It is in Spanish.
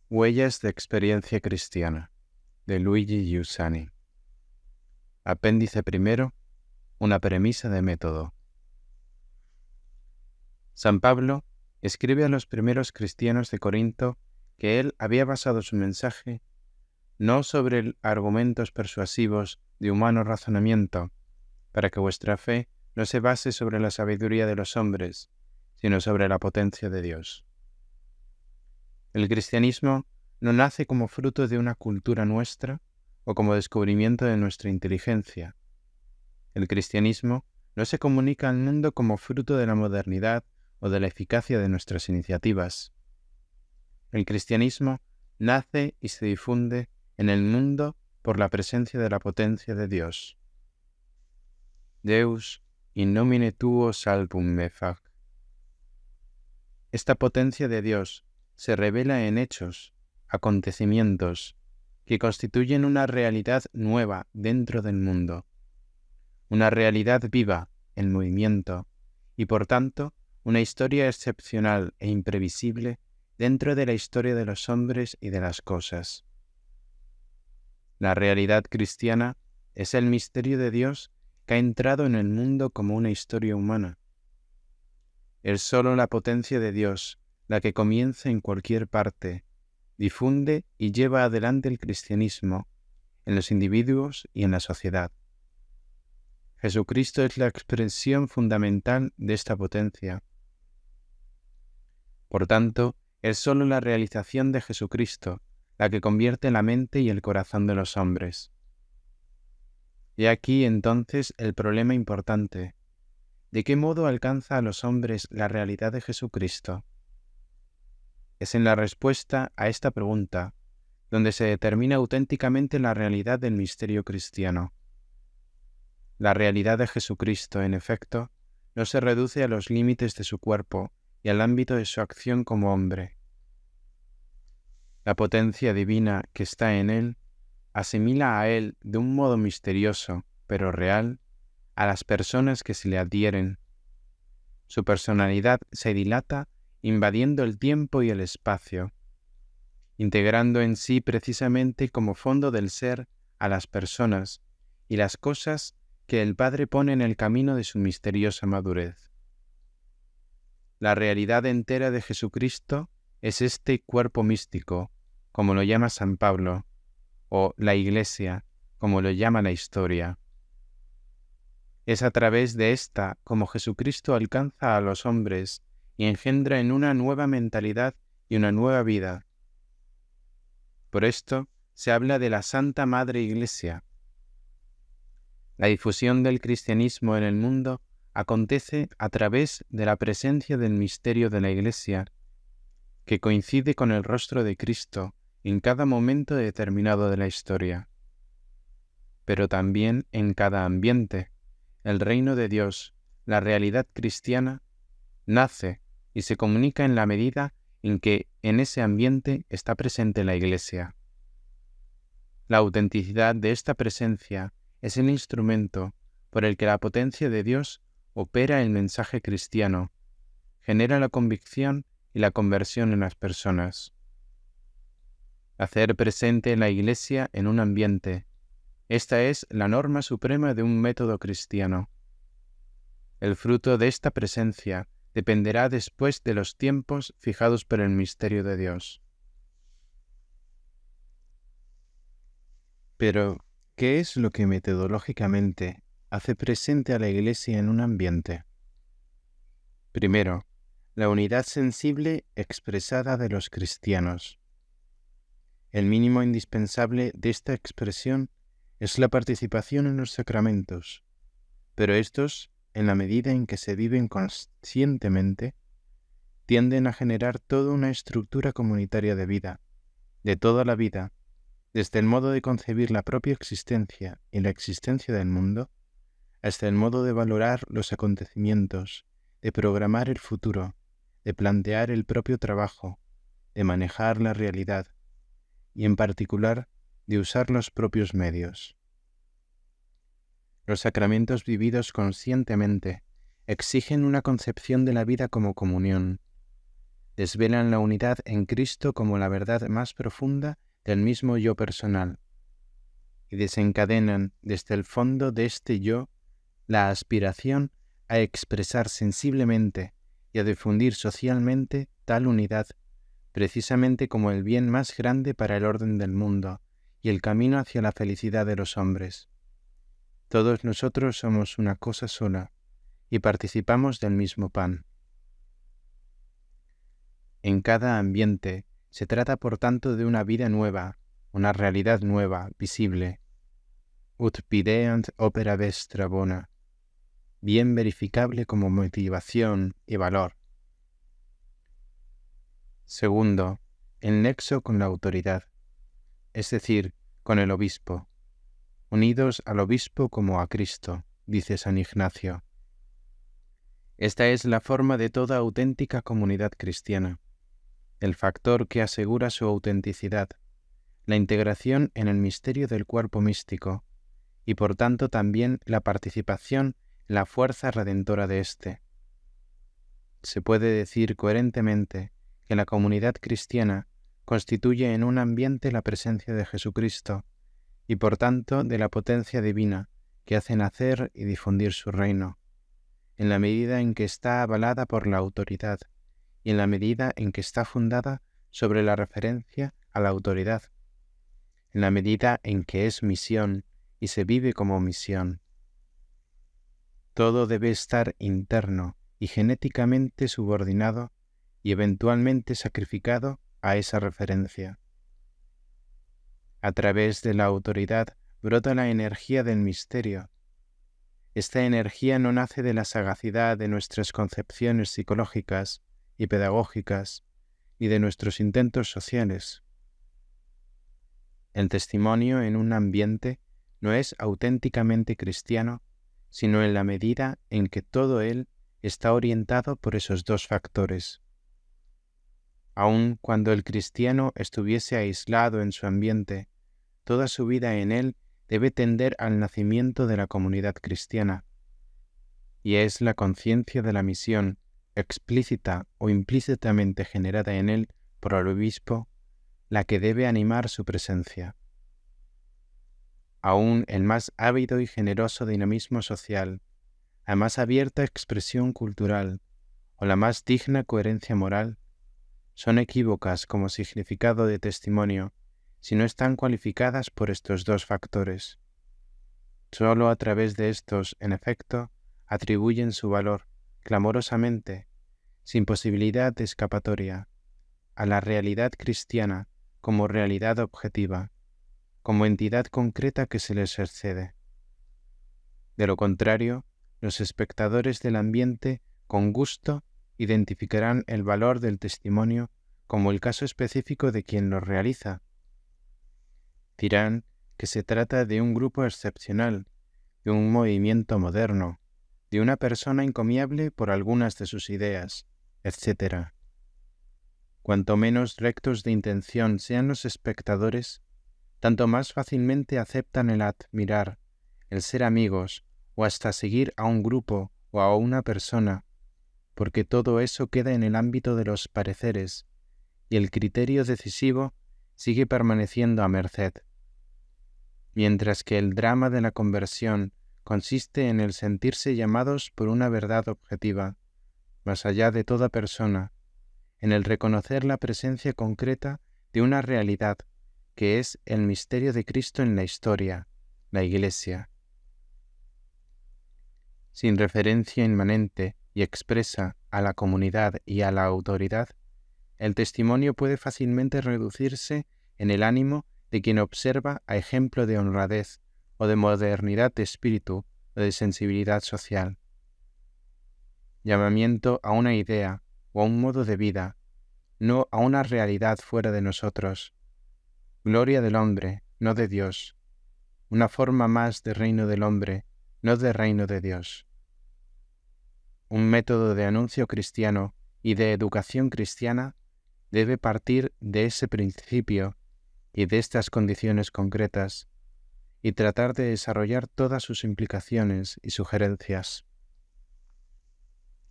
Huellas de experiencia cristiana, de Luigi Giussani. Apéndice primero, una premisa de método. San Pablo escribe a los primeros cristianos de Corinto que él había basado su mensaje no sobre argumentos persuasivos de humano razonamiento, para que vuestra fe no se base sobre la sabiduría de los hombres, sino sobre la potencia de Dios. El cristianismo no nace como fruto de una cultura nuestra o como descubrimiento de nuestra inteligencia. El cristianismo no se comunica al mundo como fruto de la modernidad o de la eficacia de nuestras iniciativas. El cristianismo nace y se difunde en el mundo por la presencia de la potencia de Dios. Deus in nomine tuo salvum me fac. Esta potencia de Dios se revela en hechos, acontecimientos, que constituyen una realidad nueva dentro del mundo, una realidad viva, en movimiento, y por tanto, una historia excepcional e imprevisible dentro de la historia de los hombres y de las cosas. La realidad cristiana es el misterio de Dios que ha entrado en el mundo como una historia humana. Es sólo la potencia de Dios la que comienza en cualquier parte, difunde y lleva adelante el cristianismo en los individuos y en la sociedad. Jesucristo es la expresión fundamental de esta potencia. Por tanto, es sólo la realización de Jesucristo la que convierte la mente y el corazón de los hombres. Y aquí entonces el problema importante: ¿de qué modo alcanza a los hombres la realidad de Jesucristo? Es en la respuesta a esta pregunta donde se determina auténticamente la realidad del misterio cristiano. La realidad de Jesucristo, en efecto, no se reduce a los límites de su cuerpo y al ámbito de su acción como hombre. La potencia divina que está en él asimila a él de un modo misterioso, pero real, a las personas que se le adhieren. Su personalidad se dilata invadiendo el tiempo y el espacio, integrando en sí precisamente como fondo del ser a las personas y las cosas que el Padre pone en el camino de su misteriosa madurez. La realidad entera de Jesucristo es este cuerpo místico, como lo llama San Pablo, o la Iglesia, como lo llama la historia. Es a través de esta como Jesucristo alcanza a los hombres y engendra en una nueva mentalidad y una nueva vida. Por esto se habla de la Santa Madre Iglesia. La difusión del cristianismo en el mundo acontece a través de la presencia del misterio de la Iglesia, que coincide con el rostro de Cristo en cada momento determinado de la historia, pero también en cada ambiente. El reino de Dios, la realidad cristiana, nace y se comunica en la medida en que en ese ambiente está presente la Iglesia. La autenticidad de esta presencia es el instrumento por el que la potencia de Dios opera el mensaje cristiano, genera la convicción y la conversión en las personas. Hacer presente la Iglesia en un ambiente: esta es la norma suprema de un método cristiano. El fruto de esta presencia dependerá después de los tiempos fijados por el misterio de Dios. Pero, ¿qué es lo que metodológicamente hace presente a la Iglesia en un ambiente? Primero, la unidad sensible expresada de los cristianos. El mínimo indispensable de esta expresión es la participación en los sacramentos, pero estos, en la medida en que se viven conscientemente, tienden a generar toda una estructura comunitaria de vida, de toda la vida, desde el modo de concebir la propia existencia y la existencia del mundo, hasta el modo de valorar los acontecimientos, de programar el futuro, de plantear el propio trabajo, de manejar la realidad y, en particular, de usar los propios medios. Los sacramentos vividos conscientemente exigen una concepción de la vida como comunión. desvelan la unidad en Cristo como la verdad más profunda del mismo yo personal, y desencadenan desde el fondo de este yo la aspiración a expresar sensiblemente y a difundir socialmente tal unidad, precisamente como el bien más grande para el orden del mundo y el camino hacia la felicidad de los hombres. Todos nosotros somos una cosa sola y participamos del mismo pan. En cada ambiente se trata por tanto de una vida nueva, una realidad nueva, visible. Ut videant opera vestra bona, bien verificable como motivación y valor. Segundo, el nexo con la autoridad, es decir, con el obispo. Unidos al obispo como a Cristo, dice San Ignacio. Esta es la forma de toda auténtica comunidad cristiana, el factor que asegura su autenticidad, la integración en el misterio del cuerpo místico, y por tanto también la participación en la fuerza redentora de éste. Se puede decir coherentemente que la comunidad cristiana constituye en un ambiente la presencia de Jesucristo y por tanto de la potencia divina que hace nacer y difundir su reino, en la medida en que está avalada por la autoridad y en la medida en que está fundada sobre la referencia a la autoridad, en la medida en que es misión y se vive como misión. Todo debe estar interno y genéticamente subordinado y eventualmente sacrificado a esa referencia. A través de la autoridad brota la energía del misterio. Esta energía no nace de la sagacidad de nuestras concepciones psicológicas y pedagógicas y de nuestros intentos sociales. El testimonio en un ambiente no es auténticamente cristiano, sino en la medida en que todo él está orientado por esos dos factores. Aun cuando el cristiano estuviese aislado en su ambiente, toda su vida en él debe tender al nacimiento de la comunidad cristiana, y es la conciencia de la misión, explícita o implícitamente generada en él por el obispo, la que debe animar su presencia. Aún el más ávido y generoso dinamismo social, la más abierta expresión cultural o la más digna coherencia moral son equívocas como significado de testimonio si no están cualificadas por estos dos factores. Solo a través de estos, en efecto, atribuyen su valor, clamorosamente, sin posibilidad de escapatoria, a la realidad cristiana como realidad objetiva, como entidad concreta que se les excede. De lo contrario, los espectadores del ambiente con gusto identificarán el valor del testimonio como el caso específico de quien lo realiza. Dirán que se trata de un grupo excepcional, de un movimiento moderno, de una persona encomiable por algunas de sus ideas, etc. Cuanto menos rectos de intención sean los espectadores, tanto más fácilmente aceptan el admirar, el ser amigos o hasta seguir a un grupo o a una persona, porque todo eso queda en el ámbito de los pareceres y el criterio decisivo sigue permaneciendo a merced. Mientras que el drama de la conversión consiste en el sentirse llamados por una verdad objetiva, más allá de toda persona, en el reconocer la presencia concreta de una realidad que es el misterio de Cristo en la historia, la Iglesia. Sin referencia inmanente y expresa a la comunidad y a la autoridad, el testimonio puede fácilmente reducirse en el ánimo de quien observa a ejemplo de honradez o de modernidad de espíritu o de sensibilidad social. Llamamiento a una idea o a un modo de vida, no a una realidad fuera de nosotros. Gloria del hombre, no de Dios. Una forma más de reino del hombre, no de reino de Dios. Un método de anuncio cristiano y de educación cristiana debe partir de ese principio y de estas condiciones concretas y tratar de desarrollar todas sus implicaciones y sugerencias.